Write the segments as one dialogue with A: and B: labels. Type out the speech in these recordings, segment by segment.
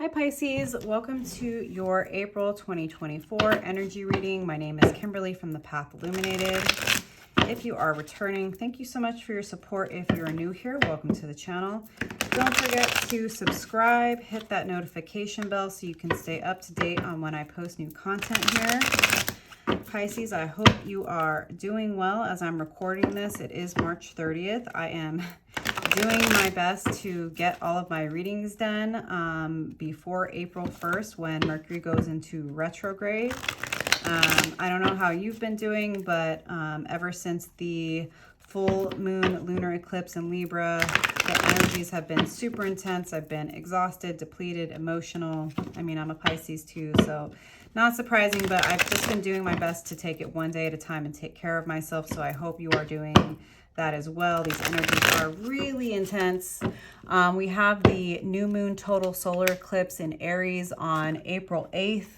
A: Hi Pisces, welcome to your April 2024 energy reading. My name is Kimberly from the Path Illuminated. If you are returning, thank you so much for your support. If you're new here, welcome to the channel. Don't forget to subscribe, hit that notification bell so you can stay up to date on when I post new content here. Pisces, I hope you are doing well as I'm recording this. It is March 30th. I am doing my best to get all of my readings done before April 1st when Mercury goes into retrograde. I don't know how you've been doing, but ever since the full moon lunar eclipse in Libra, the energies have been super intense. I've been exhausted, depleted, emotional. I mean, I'm a Pisces too, so not surprising, but I've just been doing my best to take it one day at a time and take care of myself. So I hope you are doing that as well. These energies are really intense. We have the new moon total solar eclipse in Aries on April 8th.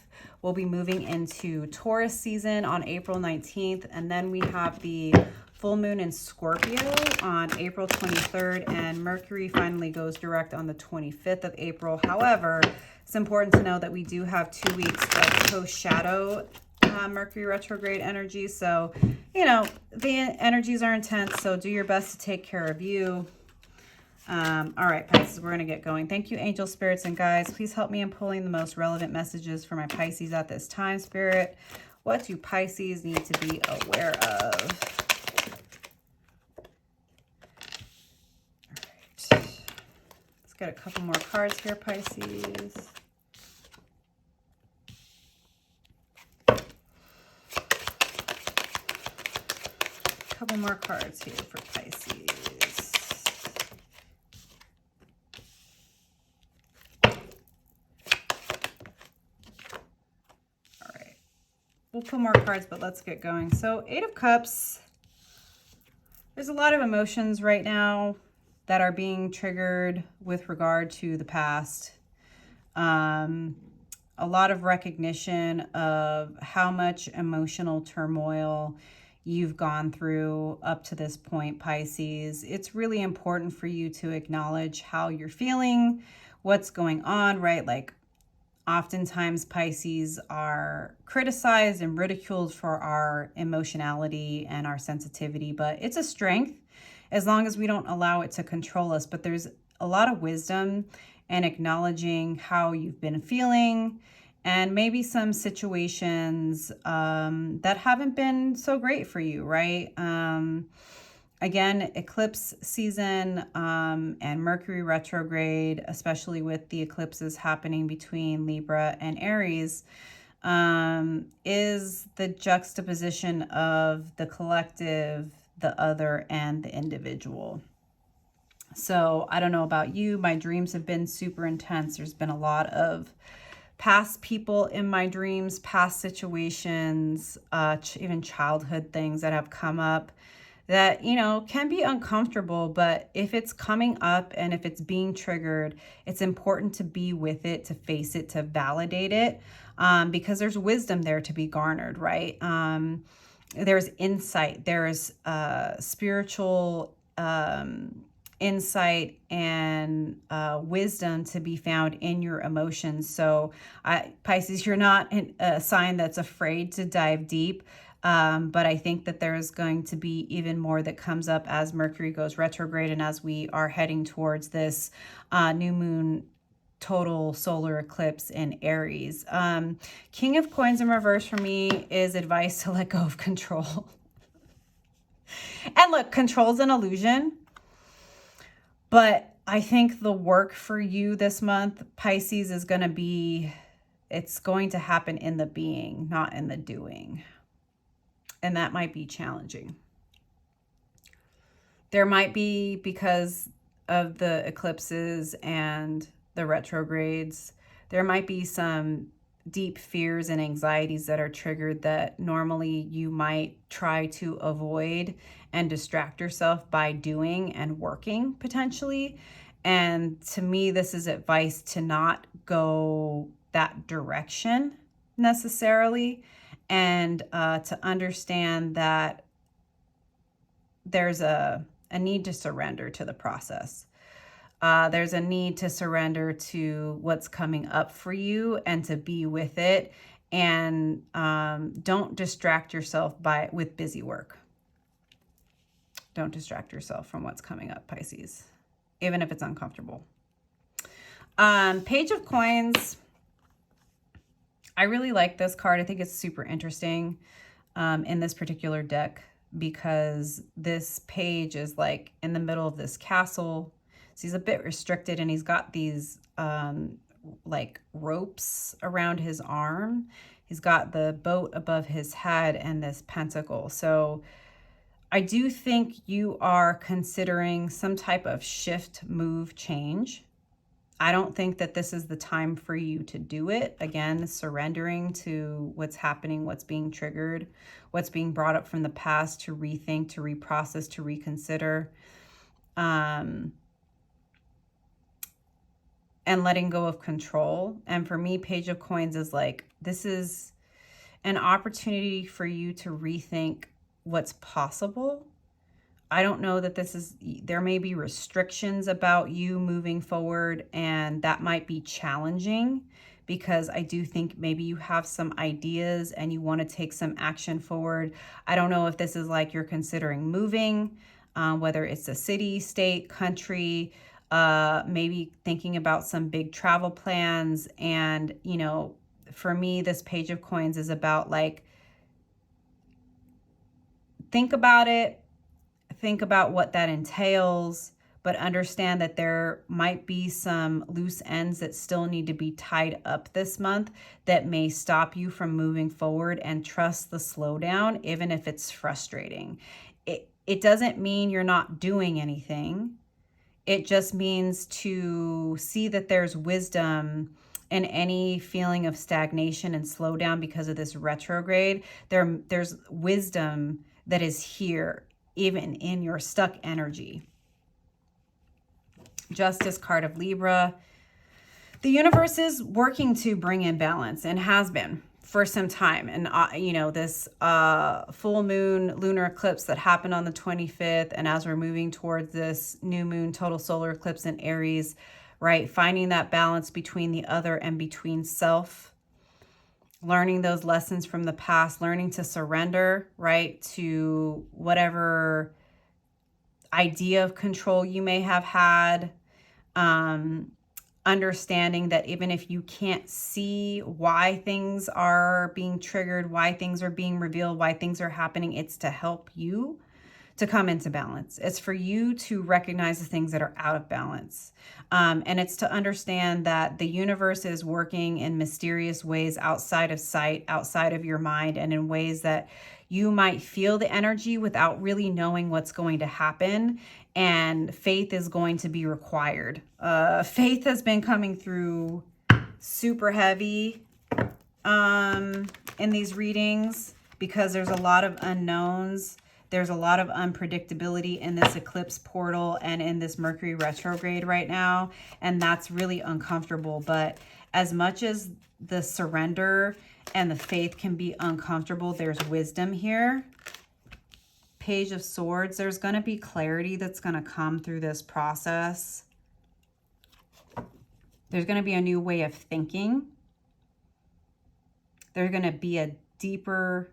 A: We'll be moving into Taurus season on April 19th. And then we have the full moon in Scorpio on April 23rd. And Mercury finally goes direct on the 25th of April. However, it's important to know that we do have 2 weeks of post-shadow Mercury retrograde energy. So, you know, the energies are intense. So do your best to take care of you. All right, Pisces, we're going to get going. Thank you, angel spirits and guides. Please help me in pulling the most relevant messages for my Pisces at this time, Spirit. What do Pisces need to be aware of? All right. Let's get a couple more cards here, Pisces. Couple more cards here for Pisces. All right. We'll pull more cards, but let's get going. So 8 of Cups. There's a lot of emotions right now that are being triggered with regard to the past. A lot of recognition of how much emotional turmoil you've gone through up to this point, Pisces. It's really important for you to acknowledge how you're feeling, what's going on, right? Like oftentimes Pisces are criticized and ridiculed for our emotionality and our sensitivity, but it's a strength as long as we don't allow it to control us. But there's a lot of wisdom in acknowledging how you've been feeling, and maybe some situations that haven't been so great for you, right? Again, eclipse season and Mercury retrograde, especially with the eclipses happening between Libra and Aries, is the juxtaposition of the collective, the other, and the individual. So I don't know about you, my dreams have been super intense. There's been a lot of past people in my dreams, past situations, even childhood things that have come up that, you know, can be uncomfortable. But if it's coming up and if it's being triggered, it's important to be with it, to face it, to validate it, because there's wisdom there to be garnered, right? There's insight, there's spiritual insight and wisdom to be found in your emotions. So Pisces, you're not a sign that's afraid to dive deep, but I think that there's going to be even more that comes up as Mercury goes retrograde and as we are heading towards this new moon total solar eclipse in Aries. King of Coins in reverse for me is advice to let go of control. And look, control's an illusion. But I think the work for you this month, Pisces, is going to be, it's going to happen in the being, not in the doing. And that might be challenging. There might be, because of the eclipses and the retrogrades, there might be some deep fears and anxieties that are triggered that normally you might try to avoid and distract yourself by doing and working potentially. And to me, this is advice to not go that direction necessarily, and to understand that there's a need to surrender to the process. There's a need to surrender to what's coming up for you and to be with it. And don't distract yourself with busy work. Don't distract yourself from what's coming up, Pisces, even if it's uncomfortable. Page of Coins. I really like this card. I think it's super interesting in this particular deck because this page is like in the middle of this castle. So he's a bit restricted and he's got these like ropes around his arm. He's got the boat above his head and this pentacle. So I do think you are considering some type of shift, move, change. I don't think that this is the time for you to do it. Again, surrendering to what's happening, what's being triggered, what's being brought up from the past, to rethink, to reprocess, to reconsider. And letting go of control. And for me, Page of Coins is like, this is an opportunity for you to rethink what's possible. I don't know that there may be restrictions about you moving forward, and that might be challenging because I do think maybe you have some ideas and you want to take some action forward. I don't know if this is like you're considering moving, whether it's a city, state, country, maybe thinking about some big travel plans. And, you know, for me, this Page of Coins is about like, think about it. Think about what that entails, but understand that there might be some loose ends that still need to be tied up this month that may stop you from moving forward, and trust the slowdown, even if it's frustrating. It doesn't mean you're not doing anything. It just means to see that there's wisdom in any feeling of stagnation and slowdown because of this retrograde. There's wisdom that is here, even in your stuck energy. Justice card of Libra. The universe is working to bring in balance and has been for some time. And, you know, this full moon lunar eclipse that happened on the 25th. And as we're moving towards this new moon total solar eclipse in Aries, right? Finding that balance between the other and between self. Learning those lessons from the past, learning to surrender, right, to whatever idea of control you may have had. Understanding that even if you can't see why things are being triggered, why things are being revealed, why things are happening, it's to help you to come into balance. It's for you to recognize the things that are out of balance. And it's to understand that the universe is working in mysterious ways outside of sight, outside of your mind, and in ways that you might feel the energy without really knowing what's going to happen. And faith is going to be required. Faith has been coming through super heavy in these readings because there's a lot of unknowns. There's a lot of unpredictability in this eclipse portal and in this Mercury retrograde right now. And that's really uncomfortable. But as much as the surrender and the faith can be uncomfortable, there's wisdom here. Page of Swords, there's going to be clarity that's going to come through this process. There's going to be a new way of thinking. There's going to be a deeper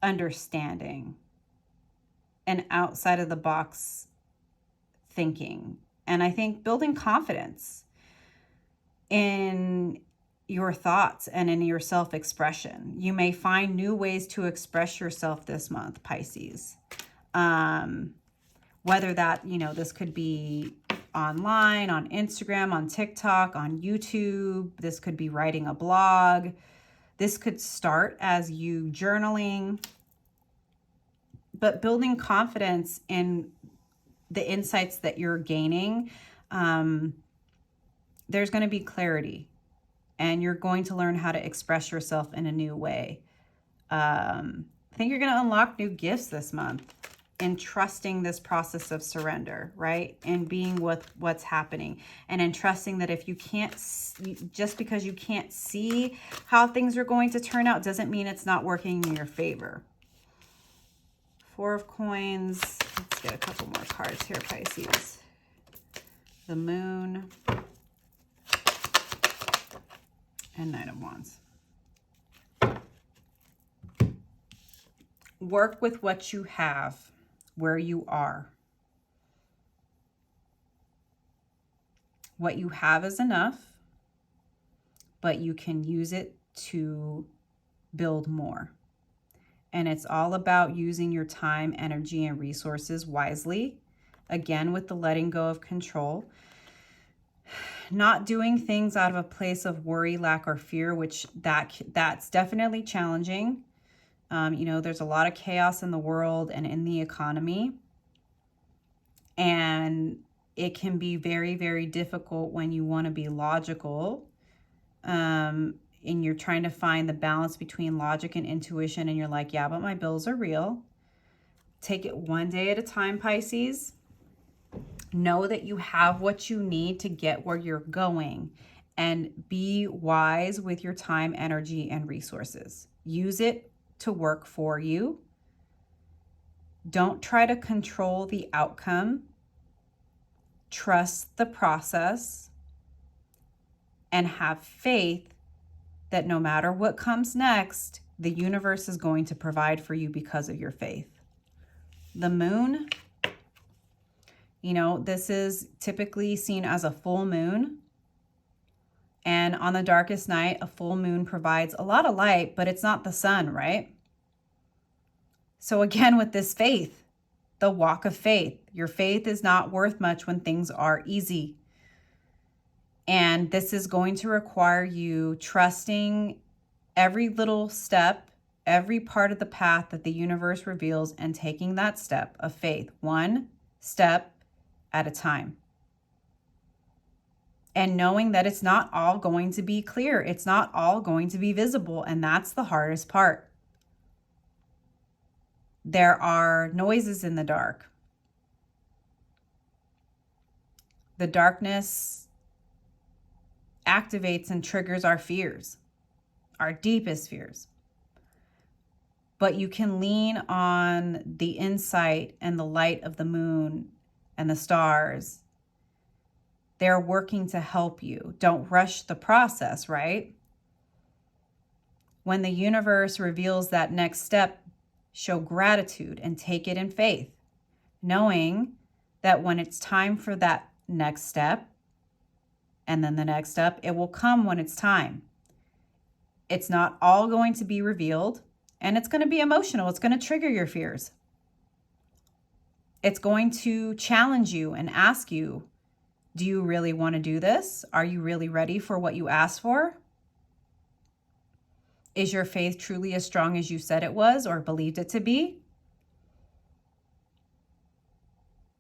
A: understanding and outside of the box thinking. And I think building confidence in your thoughts and in your self-expression. You may find new ways to express yourself this month, Pisces. Whether that, you know, this could be online, on Instagram, on TikTok, on YouTube. This could be writing a blog. This could start as you journaling, but building confidence in the insights that you're gaining. There's going to be clarity, and you're going to learn how to express yourself in a new way. I think you're going to unlock new gifts this month in trusting this process of surrender, right? And being with what's happening, and in trusting that if you can't, just because you can't see how things are going to turn out doesn't mean it's not working in your favor. Four of Coins. Let's get a couple more cards here, Pisces. the Moon, and Knight of Wands. Work with what you have, where you are. What you have is enough, but you can use it to build more. And it's all about using your time, energy, and resources wisely. Again, with the letting go of control. Not doing things out of a place of worry, lack, or fear, which that's definitely challenging. You know, there's a lot of chaos in the world and in the economy. And it can be very, very difficult when you want to be logical. And you're trying to find the balance between logic and intuition. And you're like, yeah, but my bills are real. Take it one day at a time, Pisces. Know that you have what you need to get where you're going. And be wise with your time, energy, and resources. Use it to work for you. Don't try to control the outcome. Trust the process and have faith that no matter what comes next, the universe is going to provide for you because of your faith. The Moon, you know, this is typically seen as a full moon. And on the darkest night, a full moon provides a lot of light, but it's not the sun, right? So again, with this faith, the walk of faith. Your faith is not worth much when things are easy. And this is going to require you trusting every little step, every part of the path that the universe reveals, and taking that step of faith, one step at a time. And knowing that it's not all going to be clear. It's not all going to be visible. And that's the hardest part. There are noises in the dark. The darkness activates and triggers our fears, our deepest fears. But you can lean on the insight and the light of the moon and the stars. They're working to help you. Don't rush the process, right? When the universe reveals that next step, show gratitude and take it in faith, knowing that when it's time for that next step, and then the next step, it will come when it's time. It's not all going to be revealed, and it's going to be emotional. It's going to trigger your fears. It's going to challenge you and ask you, do you really want to do this? Are you really ready for what you asked for? Is your faith truly as strong as you said it was or believed it to be?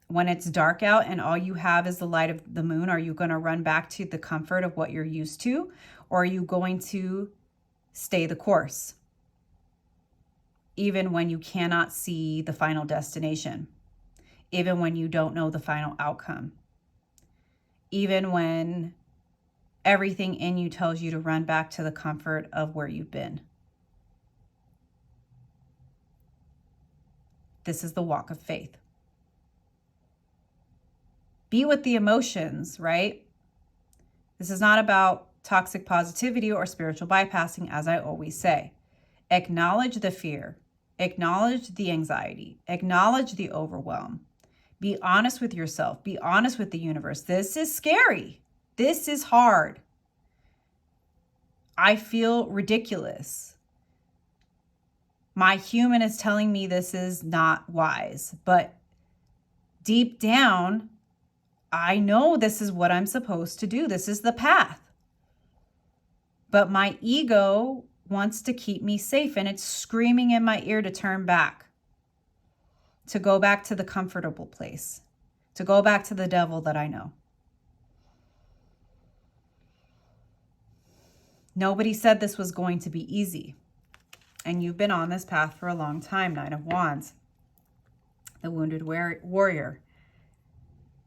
A: When it's dark out and all you have is the light of the moon, are you going to run back to the comfort of what you're used to? Or are you going to stay the course? Even when you cannot see the final destination. Even when you don't know the final outcome. Even when everything in you tells you to run back to the comfort of where you've been. This is the walk of faith. Be with the emotions, right? This is not about toxic positivity or spiritual bypassing, as I always say. Acknowledge the fear. Acknowledge the anxiety. Acknowledge the overwhelm. Be honest with yourself. Be honest with the universe. This is scary. This is hard. I feel ridiculous. My human is telling me this is not wise, but deep down, I know this is what I'm supposed to do. This is the path. But my ego wants to keep me safe, and it's screaming in my ear to turn back, to go back to the comfortable place, to go back to the devil that I know. Nobody said this was going to be easy. And you've been on this path for a long time, Knight of Wands, the wounded warrior.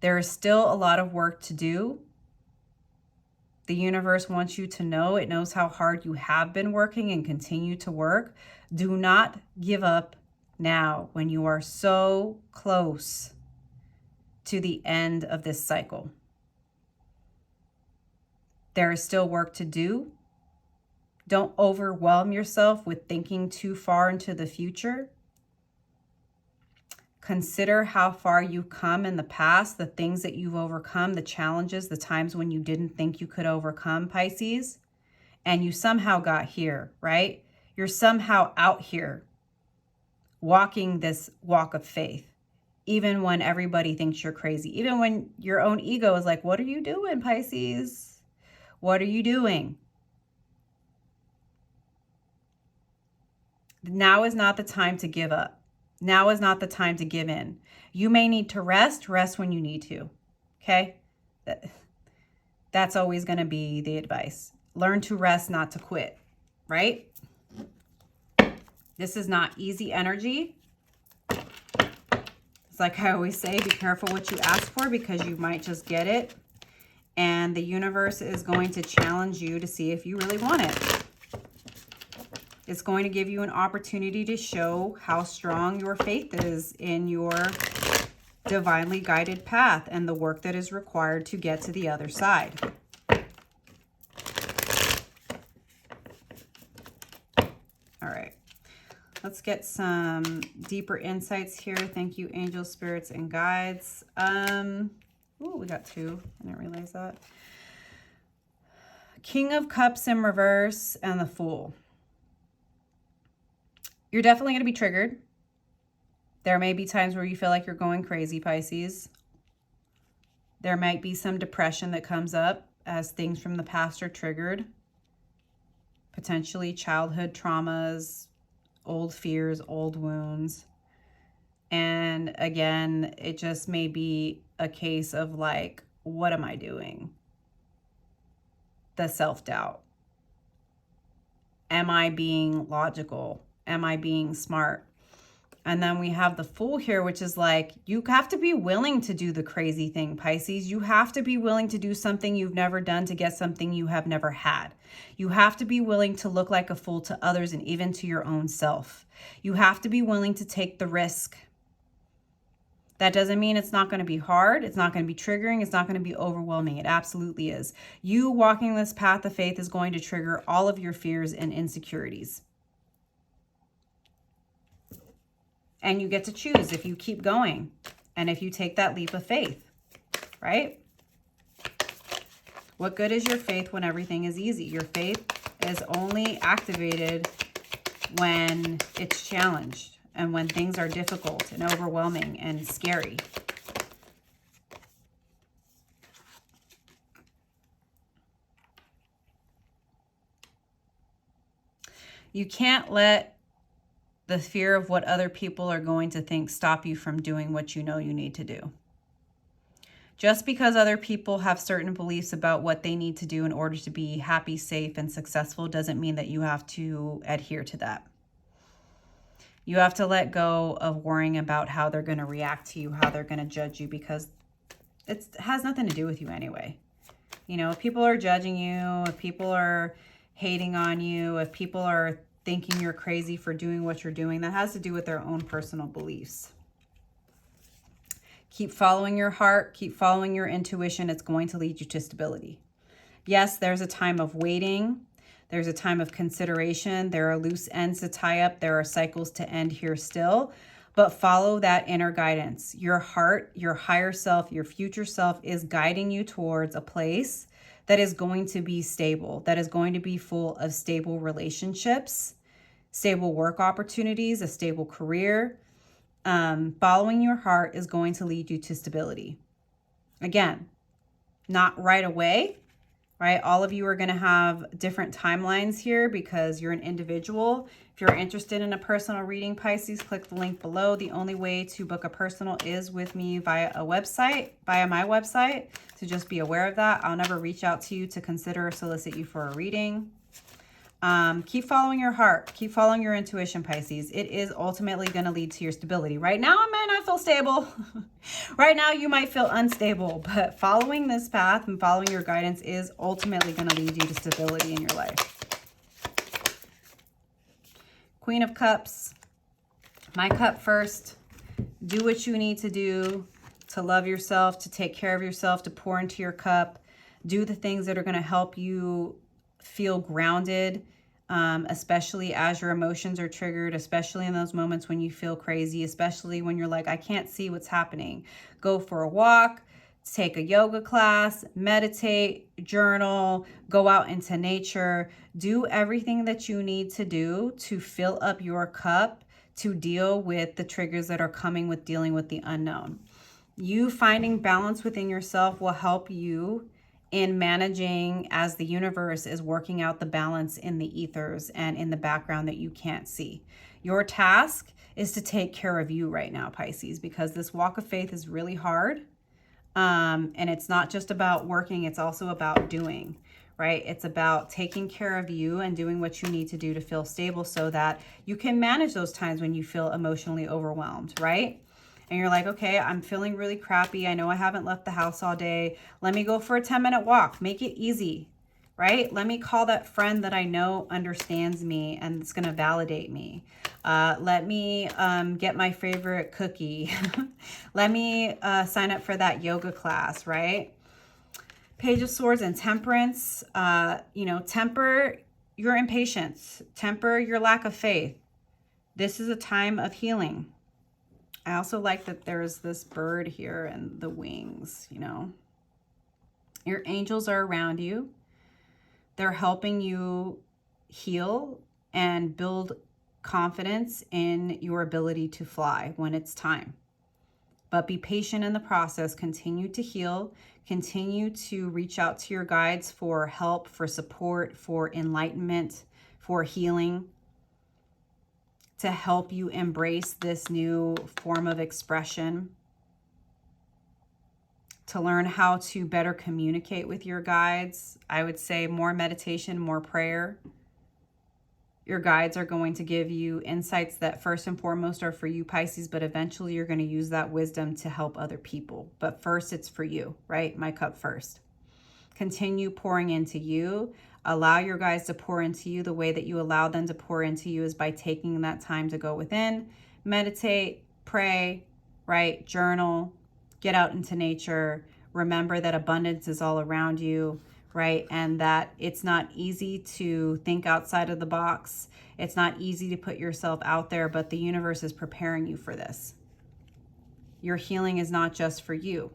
A: There is still a lot of work to do. The universe wants you to know, it knows how hard you have been working and continue to work. Do not give up now when you are so close to the end of this cycle. There is still work to do. Don't overwhelm yourself with thinking too far into the future. Consider how far you've come in the past, the things that you've overcome, the challenges, the times when you didn't think you could overcome, Pisces, and you somehow got here, right? You're somehow out here walking this walk of faith, even when everybody thinks you're crazy, even when your own ego is like, what are you doing, Pisces? What are you doing? Now is not the time to give up. Now is not the time to give in. You may need to rest when you need to, okay? That's always going to be the advice. Learn to rest, not to quit, right? This is not easy energy. It's like I always say, be careful what you ask for because you might just get it. And the universe is going to challenge you to see if you really want it. It's going to give you an opportunity to show how strong your faith is in your divinely guided path and the work that is required to get to the other side. All right. Let's get some deeper insights here. Thank you, angels, spirits, and guides. Oh, we got two. I didn't realize that. King of Cups in reverse and the Fool. You're definitely going to be triggered. There may be times where you feel like you're going crazy, Pisces. There might be some depression that comes up as things from the past are triggered. Potentially childhood traumas, old fears, old wounds. And again, it just may be a case of like, what am I doing? The self-doubt. Am I being logical? Am I being smart? And then we have the Fool here, which is like, you have to be willing to do the crazy thing, Pisces. You have to be willing to do something you've never done to get something you have never had. You have to be willing to look like a fool to others and even to your own self. You have to be willing to take the risk. That doesn't mean it's not going to be hard. It's not going to be triggering. It's not going to be overwhelming. It absolutely is. You walking this path of faith is going to trigger all of your fears and insecurities. And you get to choose if you keep going and if you take that leap of faith, right? What good is your faith when everything is easy? Your faith is only activated when it's challenged and when things are difficult and overwhelming and scary. You can't let the fear of what other people are going to think stop you from doing what you know you need to do. Just because other people have certain beliefs about what they need to do in order to be happy, safe, and successful doesn't mean that you have to adhere to that. You have to let go of worrying about how they're going to react to you, how they're going to judge you, because it has nothing to do with you anyway. You know, if people are judging you, if people are hating on you, if people are thinking you're crazy for doing what you're doing, that has to do with their own personal beliefs. Keep following your heart, keep following your intuition. It's going to lead you to stability. Yes, there's a time of waiting. There's a time of consideration. There are loose ends to tie up. There are cycles to end here still. But follow that inner guidance. Your heart, your higher self, your future self is guiding you towards a place that is going to be stable, that is going to be full of stable relationships, stable work opportunities, a stable career. Following your heart is going to lead you to stability. Again, not right away, right? All of you are going to have different timelines here because you're an individual. If you're interested in a personal reading, Pisces, click the link below. The only way to book a personal is with me via my website. So just be aware of that. I'll never reach out to you to consider or solicit you for a reading. Keep following your heart. Keep following your intuition, Pisces. It is ultimately going to lead to your stability. Right now, I might not feel stable. Right now, you might feel unstable. But following this path and following your guidance is ultimately going to lead you to stability in your life. Queen of Cups. My cup first. Do what you need to do to love yourself, to take care of yourself, to pour into your cup. Do the things that are going to help you feel grounded, especially as your emotions are triggered, especially in those moments when you feel crazy, especially when you're like, I can't see what's happening. Go for a walk, take a yoga class, meditate, journal, go out into nature, do everything that you need to do to fill up your cup to deal with the triggers that are coming with dealing with the unknown. You finding balance within yourself will help you in managing as the universe is working out the balance in the ethers and in the background that you can't see. Your task is to take care of you right now, Pisces, because this walk of faith is really hard. And it's not just about working, it's also about doing, right? It's about taking care of you and doing what you need to do to feel stable so that you can manage those times when you feel emotionally overwhelmed, right? And you're like, okay, I'm feeling really crappy. I know I haven't left the house all day. Let me go for a 10-minute walk. Make it easy, right? Let me call that friend that I know understands me and it's going to validate me. Let me get my favorite cookie. Let me sign up for that yoga class, right? Page of Swords and Temperance. Temper your impatience. Temper your lack of faith. This is a time of healing. I also like that there's this bird here and the wings, Your angels are around you. They're helping you heal and build confidence in your ability to fly when it's time. But be patient in the process. Continue to heal. Continue to reach out to your guides for help, for support, for enlightenment, for healing, to help you embrace this new form of expression, to learn how to better communicate with your guides. I would say more meditation, more prayer. Your guides are going to give you insights that first and foremost are for you, Pisces, but eventually you're going to use that wisdom to help other people. But first, it's for you, right? My cup first. Continue pouring into you. Allow your guides to pour into you. The way that you allow them to pour into you is by taking that time to go within, meditate, pray, right? Journal, get out into nature. Remember that abundance is all around you, right? And that it's not easy to think outside of the box. It's not easy to put yourself out there, but the universe is preparing you for this. Your healing is not just for you.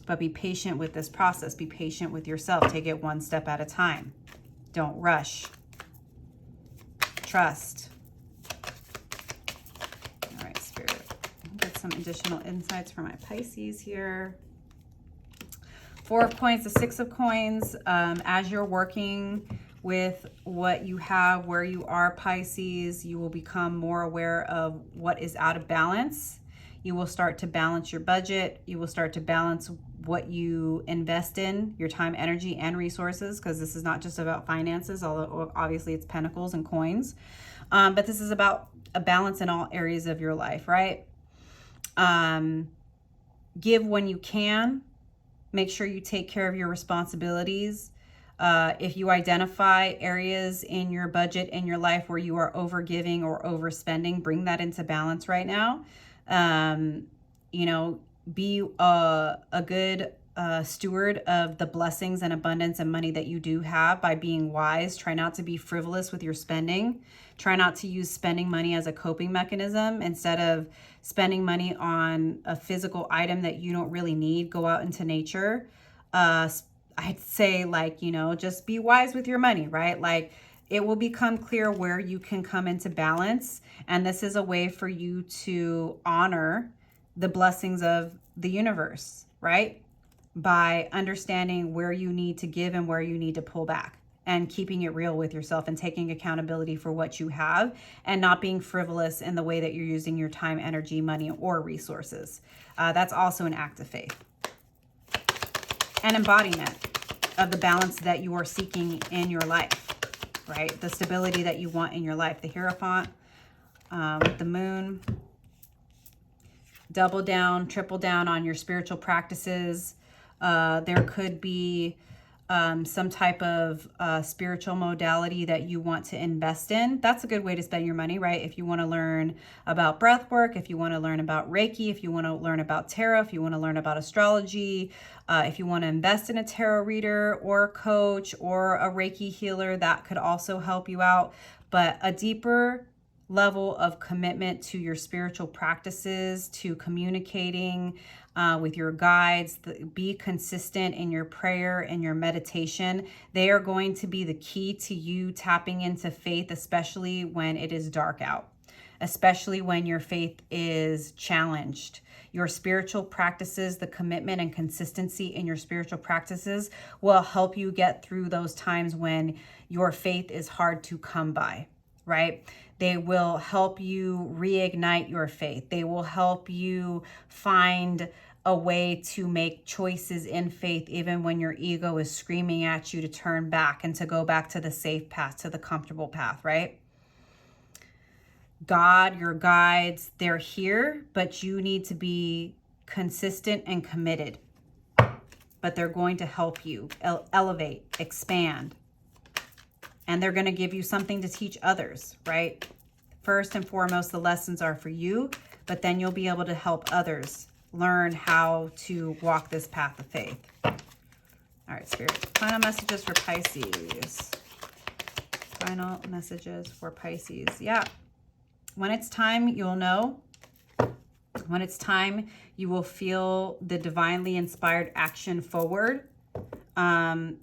A: But be patient with this process. Be patient with yourself. Take it one step at a time. Don't rush. Trust. All right, Spirit. Get some additional insights for my Pisces here. 4 of Coins, the 6 of Coins. As you're working with what you have, where you are, Pisces, you will become more aware of what is out of balance. You will start to balance your budget. You will start to balance what you invest in, your time, energy, and resources, because this is not just about finances, although obviously it's pentacles and coins. But this is about a balance in all areas of your life, right? Give when you can. Make sure you take care of your responsibilities. If you identify areas in your budget, in your life where you are overgiving or overspending, bring that into balance right now. Be a good steward of the blessings and abundance and money that you do have by being wise. Try not to be frivolous with your spending. Try not to use spending money as a coping mechanism. Instead of spending money on a physical item that you don't really need, go out into nature. I'd say just be wise with your money, right? Like, it will become clear where you can come into balance. And this is a way for you to honor the blessings of the universe, right? By understanding where you need to give and where you need to pull back, and keeping it real with yourself and taking accountability for what you have and not being frivolous in the way that you're using your time, energy, money, or resources. That's also an act of faith. An embodiment of the balance that you are seeking in your life, right? The stability that you want in your life. The Hierophant, with the moon. Double down, triple down on your spiritual practices. There could be some type of spiritual modality that you want to invest in, that's a good way to spend your money, right? If you want to learn about breath work, if you want to learn about Reiki, if you want to learn about tarot, if you want to learn about astrology, if you want to invest in a tarot reader or a coach or a Reiki healer, that could also help you out. But a deeper level of commitment to your spiritual practices, to communicating with your guides, be consistent in your prayer and your meditation. They are going to be the key to you tapping into faith, especially when it is dark out, especially when your faith is challenged. Your spiritual practices, the commitment and consistency in your spiritual practices will help you get through those times when your faith is hard to come by, right? They will help you reignite your faith. They will help you find a way to make choices in faith, even when your ego is screaming at you to turn back and to go back to the safe path, to the comfortable path, right? God, your guides, they're here, but you need to be consistent and committed. But they're going to help you elevate, expand. And they're going to give you something to teach others, right? First and foremost, the lessons are for you, but then you'll be able to help others learn how to walk this path of faith. All right, Spirit. Final messages for Pisces. Final messages for Pisces. Yeah. When it's time, you'll know. When it's time, you will feel the divinely inspired action forward.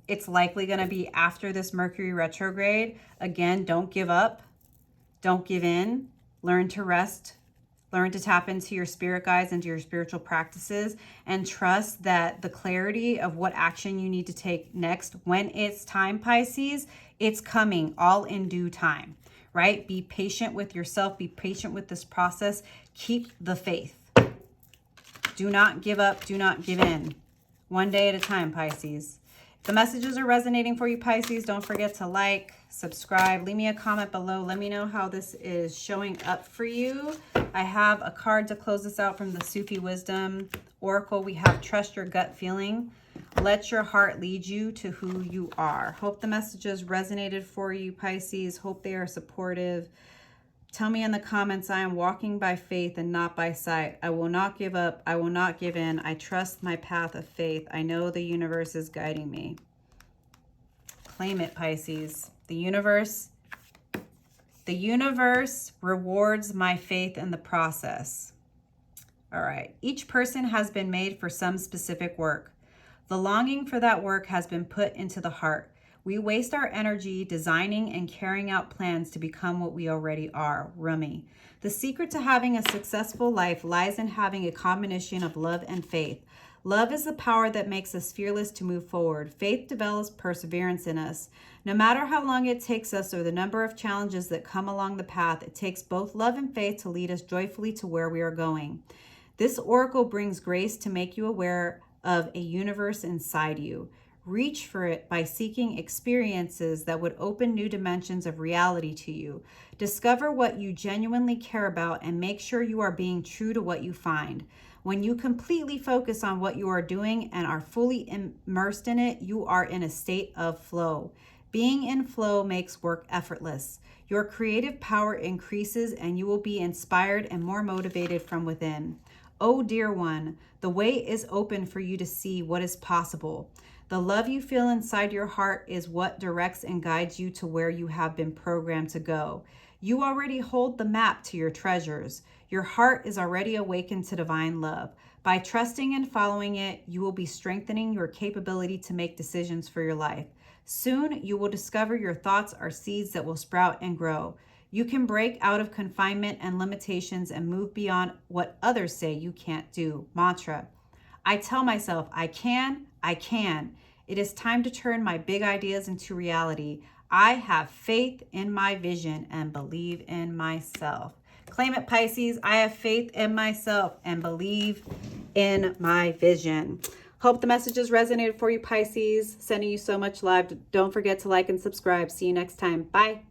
A: It's likely going to be after this Mercury retrograde. Again, don't give up. Don't give in. Learn to rest. Learn to tap into your spirit guides, into your spiritual practices, and trust that the clarity of what action you need to take next, when it's time, Pisces, it's coming all in due time, right? Be patient with yourself. Be patient with this process. Keep the faith. Do not give up. Do not give in. One day at a time, Pisces. If the messages are resonating for you, Pisces, don't forget to like, subscribe, leave me a comment below. Let me know how this is showing up for you. I have a card to close this out from the Sufi Wisdom Oracle. We have trust your gut feeling. Let your heart lead you to who you are. Hope the messages resonated for you, Pisces. Hope they are supportive. Tell me in the comments, I am walking by faith and not by sight. I will not give up. I will not give in. I trust my path of faith. I know the universe is guiding me. Claim it, Pisces. The universe rewards my faith in the process. All right. Each person has been made for some specific work. The longing for that work has been put into the heart. We waste our energy designing and carrying out plans to become what we already are. Rumi. The secret to having a successful life lies in having a combination of love and faith. Love is the power that makes us fearless to move forward. Faith develops perseverance in us. No matter how long it takes us or the number of challenges that come along the path, it takes both love and faith to lead us joyfully to where we are going. This oracle brings grace to make you aware of a universe inside you. Reach for it by seeking experiences that would open new dimensions of reality to you. Discover what you genuinely care about and make sure you are being true to what you find. When you completely focus on what you are doing and are fully immersed in it, you are in a state of flow. Being in flow makes work effortless. Your creative power increases and you will be inspired and more motivated from within. Oh, dear one, the way is open for you to see what is possible. The love you feel inside your heart is what directs and guides you to where you have been programmed to go. You already hold the map to your treasures. Your heart is already awakened to divine love. By trusting and following it, you will be strengthening your capability to make decisions for your life. Soon, you will discover your thoughts are seeds that will sprout and grow. You can break out of confinement and limitations and move beyond what others say you can't do. Mantra. I tell myself, I can. It is time to turn my big ideas into reality. I have faith in my vision and believe in myself. Claim it, Pisces. I have faith in myself and believe in my vision. Hope the messages resonated for you, Pisces. Sending you so much love. Don't forget to like and subscribe. See you next time. Bye.